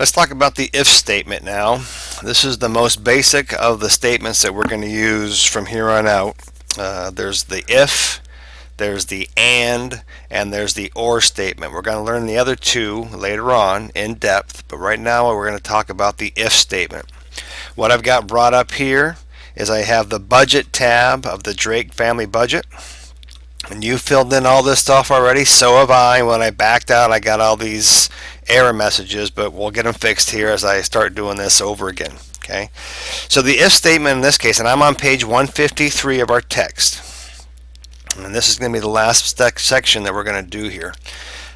Let's talk about the if statement now. This is the most basic of the statements that we're going to use from here on out. There's the if, there's the and there's the or statement. We're going to learn the other two later on in depth, but right now we're going to talk about the if statement. What I've got brought up here is I have the budget tab of the Drake family budget. And you filled in all this stuff already, so have I. When I backed out, I got all these error messages, but we'll get them fixed here as I start doing this over again. Okay. So the if statement in this case, and I'm on page 153 of our text, and this is going to be the last section that we're going to do here.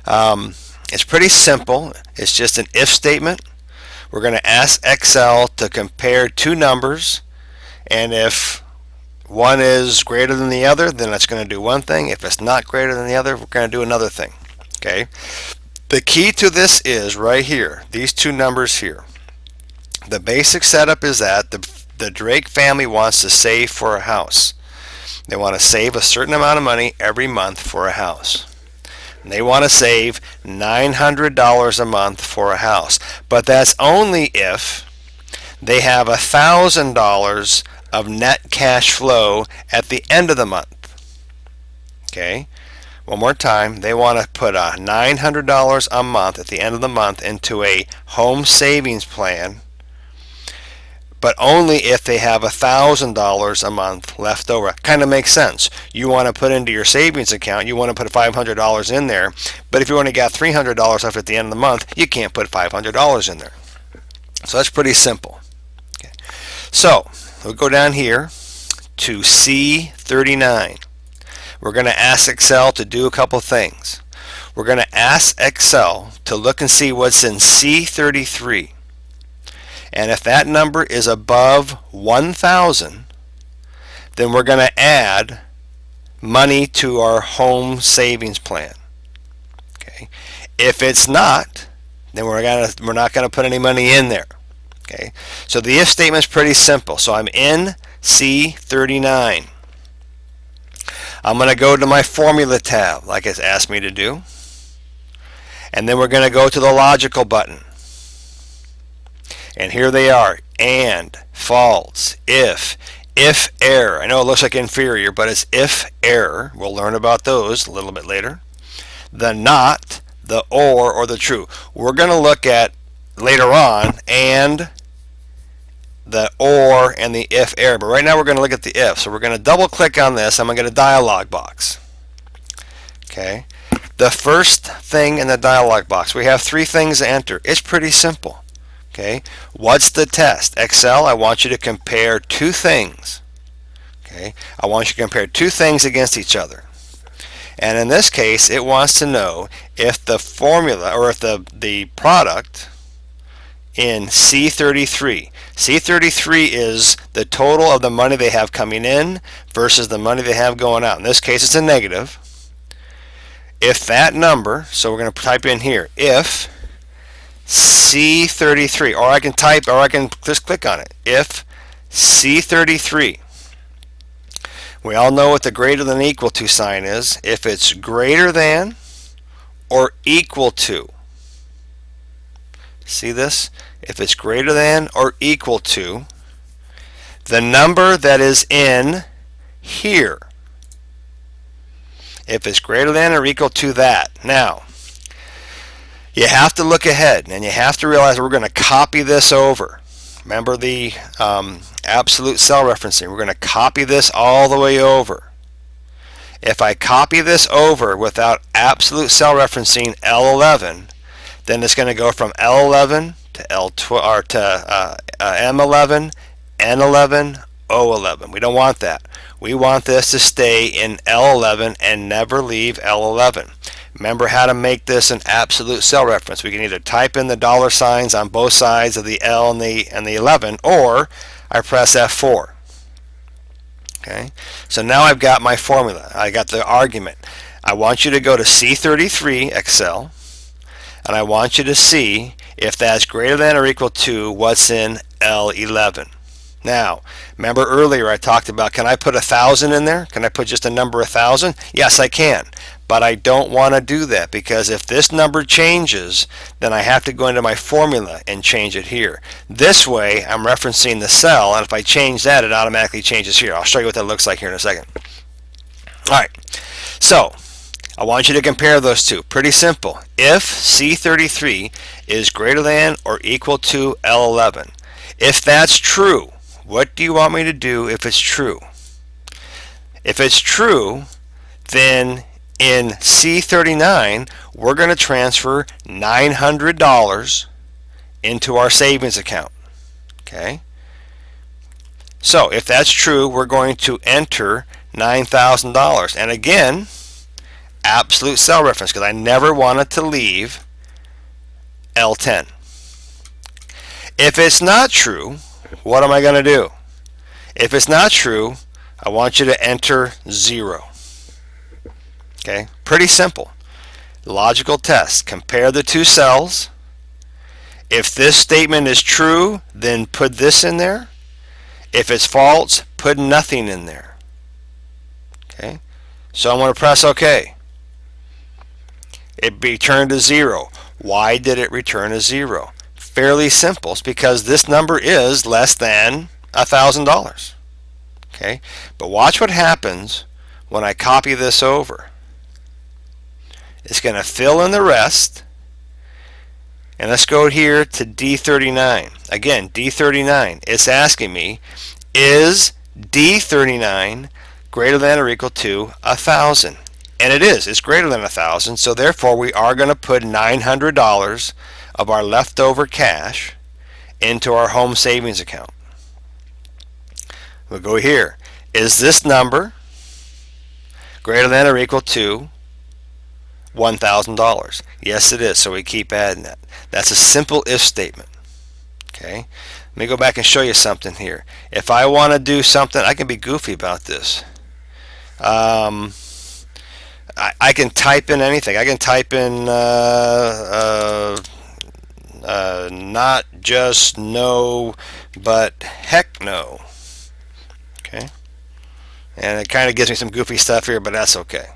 It's pretty simple. It's just an if statement. We're going to ask Excel to compare two numbers, and if one is greater than the other, then it's going to do one thing. If it's not greater than the other, we're going to do another thing. Okay. The key to this is right here, these two numbers here. The basic setup is that the Drake family wants to save for a house. They want to save a certain amount of money every month for a house. And they want to save $900 a month for a house. But that's only if they have $1,000 of net cash flow at the end of the month. Okay, one more time. They want to put $900 a month at the end of the month into a home savings plan, but only if they have $1,000 a month left over. Kind of makes sense. You want to put into your savings account, you want to put $500 in there, but if you only got $300 left at the end of the month, you can't put $500 in there. So that's pretty simple. Okay. So we'll go down here to C39. We're going to ask Excel to do a couple things. We're going to ask Excel to look and see what's in C33. And if that number is above 1,000, then we're going to add money to our home savings plan. Okay. If it's not, then we're not going to put any money in there. Okay, so the if statement is pretty simple. So I'm in C39. I'm going to go to my formula tab like it's asked me to do. And then we're going to go to the logical button. And here they are. And, false, if error. I know it looks like inferior, but it's if error. We'll learn about those a little bit later. The not, the or the true. We're going to look at later on and the or and the if error, but right now we're going to look at the if. So we're going to double click on this. I'm going to get a dialog box. Okay, the first thing in the dialog box, we have three things to enter. It's pretty simple. Okay, what's the test? Excel, I want you to compare two things. Okay, I want you to compare two things against each other. And in this case, it wants to know if the formula or if the product in C33. C33 is the total of the money they have coming in versus the money they have going out. In this case, it's a negative. If that number, so we're going to type in here, if C33, or I can just click on it. If C33, we all know what the greater than equal to sign is. If it's greater than or equal to, see this? If it's greater than or equal to the number that is in here. If it's greater than or equal to that. Now, you have to look ahead and you have to realize we're going to copy this over. Remember the absolute cell referencing. We're going to copy this all the way over. If I copy this over without absolute cell referencing L11, then it's going to go from L11 to L12 or to M11, N11, O11. We don't want that. We want this to stay in L11 and never leave L11. Remember how to make this an absolute cell reference. We can either type in the dollar signs on both sides of the L and the 11, or I press F4. Okay, so now I've got my formula. I got the argument. I want you to go to C33 Excel, and I want you to see if that's greater than or equal to what's in L11. Now, remember earlier I talked about, can I put 1,000 in there? Can I put just a number 1,000? Yes, I can. But I don't want to do that, because if this number changes, then I have to go into my formula and change it here. This way, I'm referencing the cell, and if I change that, it automatically changes here. I'll show you what that looks like here in a second. All right, so I want you to compare those two. Pretty simple. If C33 is greater than or equal to L11, if that's true, what do you want me to do if it's true? If it's true, then in C39, we're going to transfer $900 into our savings account. Okay? So if that's true, we're going to enter $9,000. And again, absolute cell reference, because I never wanted to leave L10. If it's not true, what am I going to do? If it's not true, I want you to enter 0. Okay, pretty simple. Logical test. Compare the two cells. If this statement is true, then put this in there. If it's false, put nothing in there. Okay, so I'm going to press OK. It returned a 0. Why did it return a 0? Fairly simple. It's because this number is less than $1,000. Okay, but watch what happens when I copy this over. It's going to fill in the rest, and let's go here to D39. Again, D39, it's asking me, is D39 greater than or equal to 1,000? And it is. It's greater than 1,000, so therefore we are going to put $900 of our leftover cash into our home savings account. We'll go here. Is this number greater than or equal to $1,000? Yes, it is, so we keep adding that. That's a simple if statement. Okay, let me go back and show you something here. If I want to do something, I can be goofy about this. I can type in anything. I can type in not just no, but heck no. Okay, and it kind of gives me some goofy stuff here, but that's okay.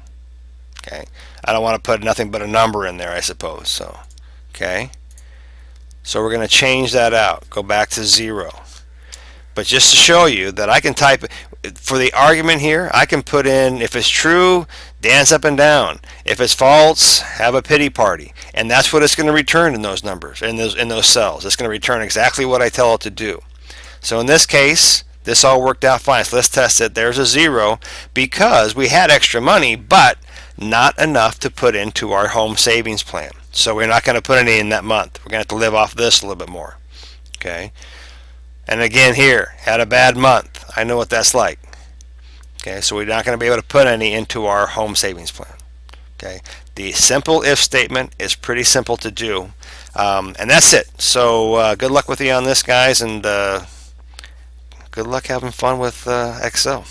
Okay, I don't want to put nothing but a number in there, I suppose. So, okay, so we're going to change that out. Go back to 0. But just to show you that I can type, for the argument here, I can put in, if it's true, dance up and down. If it's false, have a pity party. And that's what it's going to return in those numbers, in those cells. It's going to return exactly what I tell it to do. So in this case, this all worked out fine. So let's test it. There's a 0 because we had extra money, but not enough to put into our home savings plan. So we're not going to put any in that month. We're going to have to live off this a little bit more. Okay. And again here, had a bad month. I know what that's like. Okay, so we're not going to be able to put any into our home savings plan. Okay, the simple if statement is pretty simple to do, and that's it. So good luck with you on this, guys, and good luck having fun with Excel.